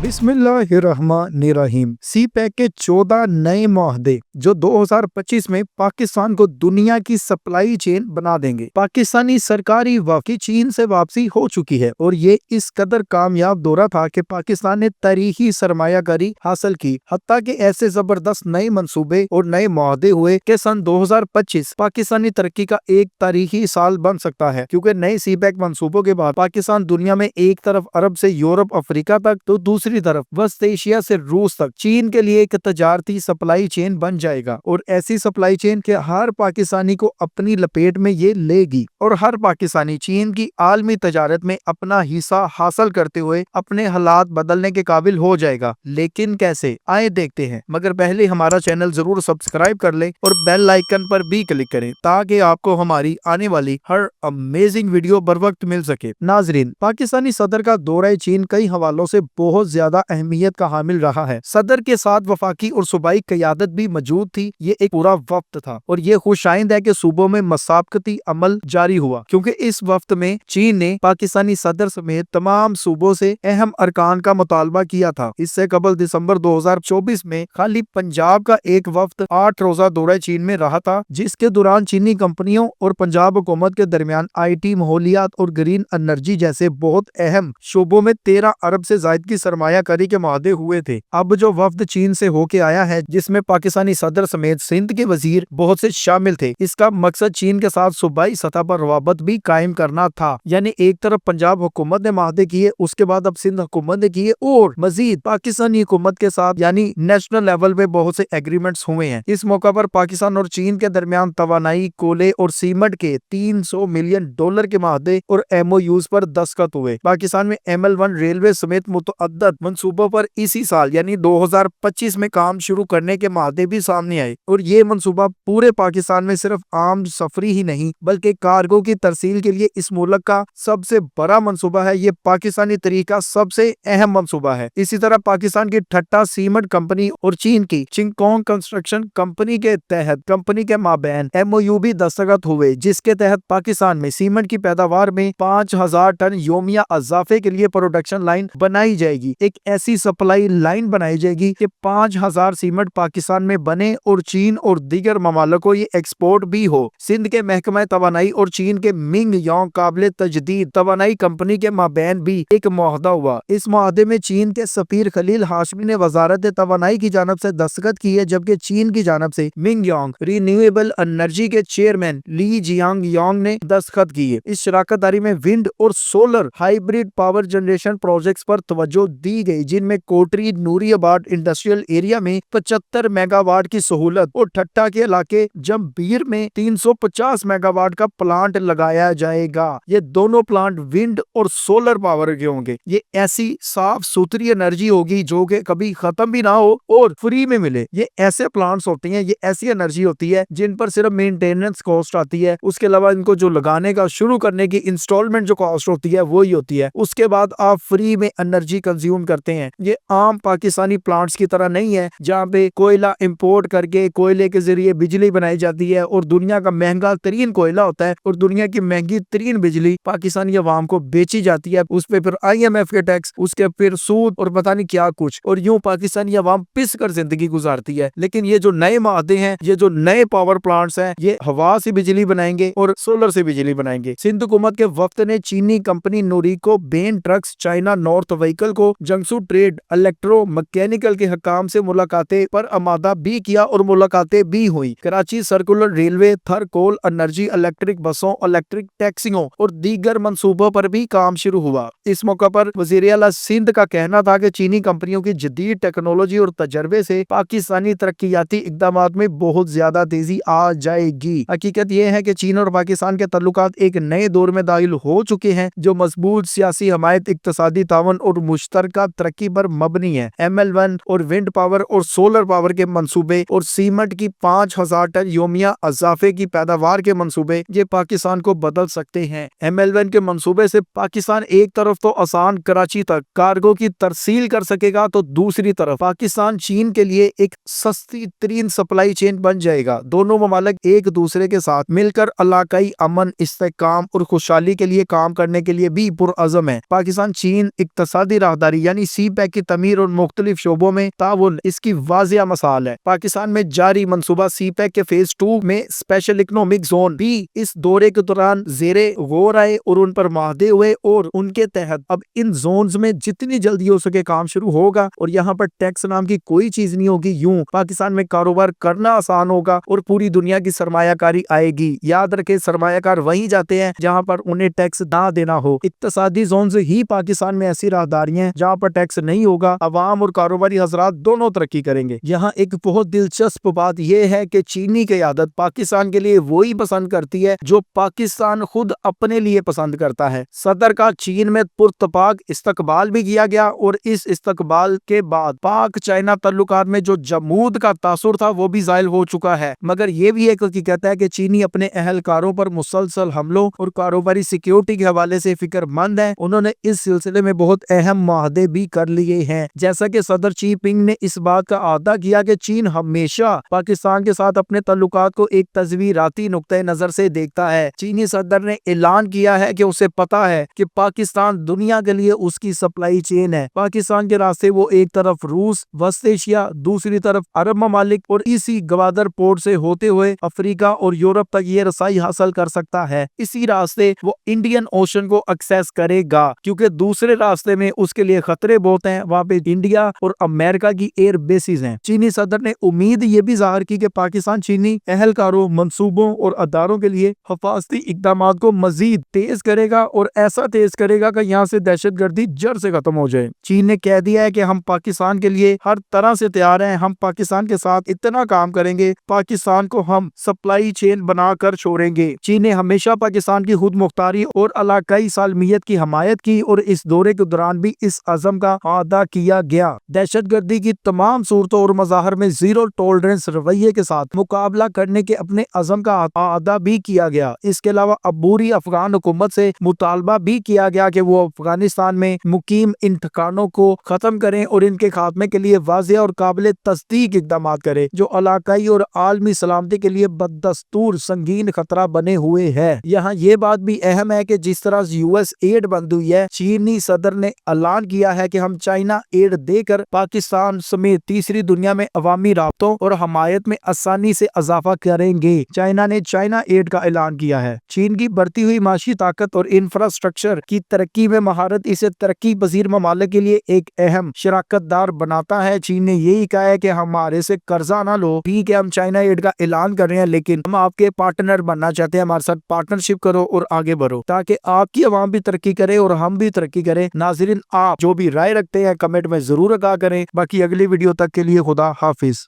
बिस्मिल्लाहिर्रहमानिर्रहीम। सी पैक के 14 नए मुआहदे जो 2025 में पाकिस्तान को दुनिया की सप्लाई चेन बना देंगे। पाकिस्तानी सरकारी वफ़द की चीन से वापसी हो चुकी है और ये इस कदर कामयाब दौरा था कि पाकिस्तान ने तारीखी सरमायाकारी हासिल की। हत्ता कि ऐसे जबरदस्त नए मंसूबे और नए मुआहदे हुए कि सन 2025 पाकिस्तानी तरक्की का एक तारीखी साल बन सकता है, क्योंकि नए सी पैक मंसूबों के बाद पाकिस्तान दुनिया में एक तरफ अरब से यूरोप अफ्रीका तक तो दूसरी तरफ वस्त एशिया से रूस तक चीन के लिए एक तजारती सप्लाई चेन बन जाएगा। और ऐसी सप्लाई चेन के हर पाकिस्तानी को अपनी लपेट में ये लेगी और हर पाकिस्तानी चीन की आलमी तजारत में अपना हिस्सा हासिल करते हुए अपने हालात बदलने के काबिल हो जाएगा। लेकिन कैसे, आए देखते हैं। मगर पहले हमारा चैनल जरूर सब्सक्राइब कर ले और बेल आइकन पर भी क्लिक करें ताकि आपको हमारी आने वाली हर अमेजिंग वीडियो बर वक्त मिल सके। नाजरीन, पाकिस्तानी सदर का दौरा चीन कई हवालों से बहुत ज्यादा अहमियत का हामिल रहा है। सदर के साथ वफाकी और सूबाई क़यादत भी मौजूद थी। ये एक पूरा वफ्द था और ये खुशाइंद है कि सूबों में मसाबकती अमल जारी हुआ, क्योंकि इस वफ्द में चीन ने पाकिस्तानी सदर समेत तमाम सूबों से अहम अरकान का मुतालबा किया था। इससे कबल दिसंबर 2024 में खाली पंजाब का एक वफ्द 8 रोजा दौरा चीन में रहा था, जिसके दौरान चीनी कंपनियों और पंजाब हुकूमत के दरमियान IT, माहौलियात और ग्रीन एनर्जी जैसे बहुत अहम शोबों में 13 अरब से जायद की सरमायाकारी के मुआहदे हुए थे। अब जो वफ्द चीन से होके आया है, जिसमें पाकिस्तानी सदर समेत सिंध के वजीर बहुत से शामिल थे, इसका मकसद चीन के साथ सूबाई सतह पर रवाबत भी कायम करना था। यानी एक तरफ पंजाब हुकूमत ने मुआहदे किए, उसके बाद अब सिंध हुकूमत ने किए और मजीद पाकिस्तानी हुकूमत के साथ यानी नेशनल लेवल पे बहुत से एग्रीमेंट्स हुए हैं। इस मौका पर पाकिस्तान और चीन के दरमियान तवानाई, कोयले और सीमेंट के $300 मिलियन के मुआहदे और MOUs पर दस्तखत हुए। पाकिस्तान में ML1 रेलवे समेत मुतअद्दद मंसूबों पर इसी साल यानी 2025 में काम शुरू करने के मुआहदे भी सामने आए और ये मंसूबा पूरे पाकिस्तान में सिर्फ आम सफरी ही नहीं बल्कि कार्गो की तरसील के लिए इस मुल्क का सबसे बड़ा मंसूबा है। ये पाकिस्तानी तरीका सबसे अहम मंसूबा है। इसी तरह पाकिस्तान की ठट्टा सीमेंट कंपनी और चीन की चिंगकोंग कंस्ट्रक्शन कंपनी के तहत कंपनी के माबैन MOU भी दस्तखत हुए, जिसके तहत पाकिस्तान में सीमेंट की पैदावार में 5000 टन योमिया इजाफे के लिए प्रोडक्शन लाइन बनाई जाएगी। एक ऐसी सप्लाई लाइन बनाई जाएगी कि 5000 सीमेंट पाकिस्तान में बने और चीन और दीगर ममालिक को ये एक्सपोर्ट भी हो। सिंध के महकमा तवानाई और चीन के मिंग योंग काबिल तजदीद तवानाई कंपनी के माबैन भी एक मुआहदा हुआ। इस मुआहदे में चीन के सफीर खलील हाशमी ने वजारत तवानाई की जानब से दस्तखत की है, जबकि चीन की जानब से मिंग योंग रिन्यूएबल एनर्जी के चेयरमैन ली जियांग योंग ने दस्तखत किए। इस शराकत दारी में विंड और solar hybrid power generation projects पर तवज्जो दी गई, जिनमें कोटरी नूरियाबाद इंडस्ट्रियल एरिया में 75 मेगावाट की सहूलत और ठट्टा के इलाके जंबीर में 350 मेगावाट का प्लांट लगाया जाएगा। ये दोनों प्लांट विंड और सोलर पावर के होंगे। ये ऐसी साफ सुथरी एनर्जी होगी जो कि कभी खत्म भी ना हो और फ्री में मिले। ये ऐसे प्लांट्स होती हैं, ये ऐसी एनर्जी होती है जिन पर सिर्फ मेंटेनेंस कॉस्ट आती है, उसके अलावा इनको जो लगाने का शुरू करने की इंस्टॉलमेंट जो कॉस्ट होती है वो ही होती है। उसके बाद आप फ्री में एनर्जी कंज्यूम करते हैं। ये आम पाकिस्तानी प्लांट्स की तरह नहीं है जहाँ पे कोयला इंपोर्ट करके कोयले के जरिए बिजली बनाई जाती है और दुनिया का महंगा तरीन कोयला होता है और दुनिया की महंगी तरीन बिजली पाकिस्तानी अवाम को बेची जाती है। उस पे फिर IMF के टैक्स, उसके फिर सूद और पता नहीं क्या कुछ, और यूं पाकिस्तानी अवाम पिस कर जिंदगी गुजारती है। लेकिन ये जो नए मुआहदे हैं, ये जो नए पावर प्लांट्स हैं, ये हवा से बिजली बनाएंगे और सोलर से बिजली बनाएंगे। सिंध हुकूमत के वफ्द ने चीनी company Norinco, Ben Trucks, China North Vehicle को जंगसू ट्रेड, इलेक्ट्रो मैकेनिकल के हकाम से मुलाकातें पर आमादा भी किया और मुलाकातें भी हुई। कराची सर्कुलर रेलवे, थर कोल एनर्जी, इलेक्ट्रिक बसों, इलेक्ट्रिक टैक्सियों और दीगर मंसूबों पर भी काम शुरू हुआ। इस मौका पर वज़ीर आला सिंध का कहना था कि चीनी कंपनियों की जदीद टेक्नोलॉजी और तजर्बे से पाकिस्तानी तरक्कियाती इक़दामात में बहुत ज्यादा तेजी आ जाएगी। हकीकत यह है कि चीन और पाकिस्तान के तल्लुकात एक नए दौर में दाखिल हो चुके हैं, जो मजबूत सियासी हमायत, इक्तसादी तावन और मुश्तरका तरक्की पर मबनी है। ML1 और विंड पावर और सोलर पावर के मंसूबे और सीमेंट की 5000 टन योमिया इजाफे की पैदावार के मंसूबे ये पाकिस्तान को बदल सकते हैं। ML1 के मंसूबे से पाकिस्तान एक तरफ तो आसान कराची तक कार्गो की तरसील कर सकेगा, तो दूसरी तरफ पाकिस्तान चीन के लिए एक सस्ती तरीन सप्लाई चेन बन जाएगा। दोनों ममालिक एक दूसरे के साथ मिलकर इलाकाई अमन, इस्तेहकाम और खुशहाली के लिए काम करने के लिए भी पुरअज़म है। पाकिस्तान चीन इक्तसादी राहदारी यानी یعنی سی پیک کی تعمیر اور مختلف شعبوں میں تعاون اس کی واضح مثال ہے۔ پاکستان میں جاری منصوبہ سی پیک کے فیز 2 میں اسپیشل اکنامک زون بھی اس دورے کے دوران زیر غور آئے اور ان پر معاہدے ہوئے، اور ان کے تحت اب ان زونز میں جتنی جلدی ہو سکے کام شروع ہوگا، اور یہاں پر ٹیکس نام کی کوئی چیز نہیں ہوگی۔ یوں پاکستان میں کاروبار کرنا آسان ہوگا اور پوری دنیا کی سرمایہ کاری آئے گی۔ یاد رکھے، سرمایہ کار وہیں جاتے ہیں جہاں پر انہیں ٹیکس نہ دینا ہو۔ اقتصادی زونز ہی پاکستان میں ایسی راہداریاں ہیں جہاں پر ٹیکس نہیں ہوگا، عوام اور کاروباری حضرات دونوں ترقی کریں گے۔ یہاں ایک بہت دلچسپ بات یہ ہے کہ چینی قیادت پاکستان کے لیے وہی پسند کرتی ہے جو پاکستان خود اپنے لیے پسند کرتا ہے۔ صدر کا چین میں پرتپاک استقبال بھی کیا گیا، اور اس استقبال کے بعد پاک چائنا تعلقات میں جو جمود کا تاثر تھا وہ بھی زائل ہو چکا ہے۔ مگر یہ بھی ایک حقیقت ہے کہ چینی اپنے اہلکاروں پر مسلسل حملوں اور کاروباری سیکیورٹی کے حوالے سے فکر مند ہیں۔ انہوں نے اس سلسلے میں بہت اہم معاہدے بھی کر لیے ہیں، جیسا کہ صدر شی پنگ نے اس بات کا اعادہ کیا کہ چین ہمیشہ پاکستان کے ساتھ اپنے تعلقات کو ایک تصویراتی نقطۂ نظر سے دیکھتا ہے۔ چینی صدر نے اعلان کیا ہے کہ اسے پتا ہے کہ پاکستان دنیا کے لیے اس کی سپلائی چین ہے۔ پاکستان کے راستے وہ ایک طرف روس، وسط ایشیا، دوسری طرف عرب ممالک اور اسی گوادر پورٹ سے ہوتے ہوئے افریقہ اور یورپ تک یہ رسائی حاصل کر سکتا ہے۔ اسی راستے وہ انڈین اوشن کو ایکسس کرے گا، کیونکہ دوسرے راستے میں اس کے لیے خطرے بہت ہیں، وہاں پہ انڈیا اور امریکہ کی ایئر بیسز ہیں۔ چینی صدر نے امید یہ بھی ظاہر کی کہ پاکستان چینی اہلکاروں، منصوبوں اور اداروں کے لیے حفاظتی اقدامات کو مزید تیز کرے گا، اور ایسا تیز کرے گا کہ یہاں سے دہشت گردی جڑ سے ختم ہو جائے۔ چین نے کہہ دیا ہے کہ ہم پاکستان کے لیے ہر طرح سے تیار ہیں، ہم پاکستان کے ساتھ اتنا کام کریں گے، پاکستان کو ہم سپلائی چین بنا کر چھوڑیں گے۔ چین نے ہمیشہ پاکستان کی خود مختاری اور علاقائی سالمیت کی حمایت کی، اور اس دورے کے دوران بھی اس عزم کا اعادہ کیا گیا۔ دہشت گردی کی تمام صورتوں اور مظاہر میں زیرو ٹولرنس رویے کے ساتھ مقابلہ کرنے کے اپنے عزم کا اعادہ بھی کیا گیا۔ اس کے علاوہ عبوری افغان حکومت سے مطالبہ بھی کیا گیا کہ وہ افغانستان میں مقیم ان ٹھکانوں کو ختم کریں اور ان کے خاتمے کے لیے واضح اور قابل تصدیق اقدامات کرے جو علاقائی اور عالمی سلامتی کے لیے بدستور سنگین خطرہ بنے ہوئے ہے۔ یہاں یہ بات بھی اہم ہے کہ جس طرح US ایڈ بند ہوئی ہے، چینی صدر نے اعلان کیا ہے کہ ہم چائنا ایڈ دے کر پاکستان سمیت تیسری دنیا میں عوامی رابطوں اور حمایت میں آسانی سے اضافہ کریں گے۔ چائنا نے چائنا ایڈ کا اعلان کیا ہے۔ چین کی بڑھتی ہوئی معاشی طاقت اور انفراسٹرکچر کی ترقی میں مہارت اسے ترقی پذیر ممالک کے لیے ایک اہم شراکت دار بناتا ہے۔ چین نے یہی کہا ہے کہ ہمارے سے قرضہ نہ لو، ٹھیک ہے ہم چائنا ایڈ کا اعلان کر رہے ہیں، لیکن ہم آپ کے پارٹنر بننا چاہتے ہیں، ہمارے ساتھ پارٹنرشپ کرو اور آگے بڑھو تاکہ آپ کی عوام بھی ترقی کرے اور ہم بھی ترقی کریں۔ ناظرین، آپ جو بھی رائے رکھتے ہیں کمنٹ میں ضرور آگاہ کریں۔ باقی اگلی ویڈیو تک کے لیے خدا حافظ۔